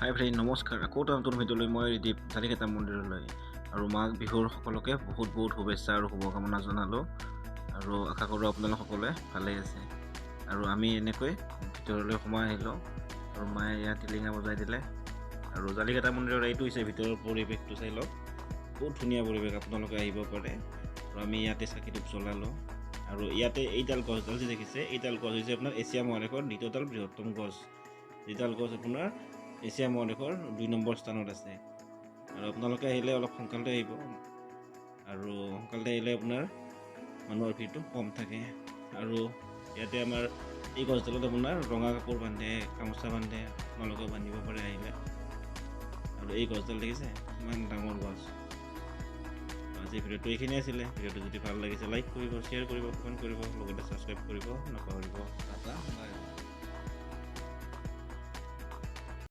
হাই friend, নমস্কাৰ। আকৌ এটা নতুন ভিডিঅ'লৈ মই ৰিদীপ জালিকেতা মন্দিৰলৈ আৰু মাঘ বিহুৰ সকলোকে বহুত শুভেচ্ছা আৰু শুভকামনা জনালোঁ আৰু আশা কৰোঁ আপোনালোক সকলোৱে ভালেই আছে। আৰু আমি এনেকৈ ভিতৰলৈ সোমাই আহিলোঁ আৰু মায়ে ইয়াত টিলিঙা বজাই দিলে আৰু জালিকেতা মন্দিৰৰ এইটো হৈছে ভিতৰৰ পৰিৱেশটো চাই লওক। বহুত ধুনীয়া পৰিৱেশ, আপোনালোকে আহিব পাৰে। আৰু আমি ইয়াতে চাকি ধূপ জ্বলালোঁ আৰু ইয়াতে এইডাল গছডাল যে দেখিছে, এইডাল গছ হৈছে আপোনাৰ এছিয়া মহাদেশৰ দ্বিতীয়ডাল বৃহত্তম গছ। যিডাল গছ আপোনাৰ এছিয়া মহাদেশৰ 2 নম্বৰ স্থানত আছে। আৰু আপোনালোকে আহিলে অলপ সোনকালে আহিব আৰু সোনকালে আহিলে আপোনাৰ মানুহৰ ভিৰটো কম থাকে। আৰু ইয়াতে আমাৰ এই গছডালত আপোনাৰ ৰঙা কাপোৰ বান্ধে, গামোচা বান্ধে, আপোনালোকেও বান্ধিব পাৰে আহিলে। আৰু এই গছডাল দেখিছে ইমান ডাঙৰ গছ। আজি ভিডিঅ'টো এইখিনি আছিলে। ভিডিঅ'টো যদি ভাল লাগিছে লাইক কৰিব, শ্বেয়াৰ কৰিব, কমেণ্ট কৰিব, লগতে ছাবস্ক্ৰাইব কৰিব নাপাহৰিব।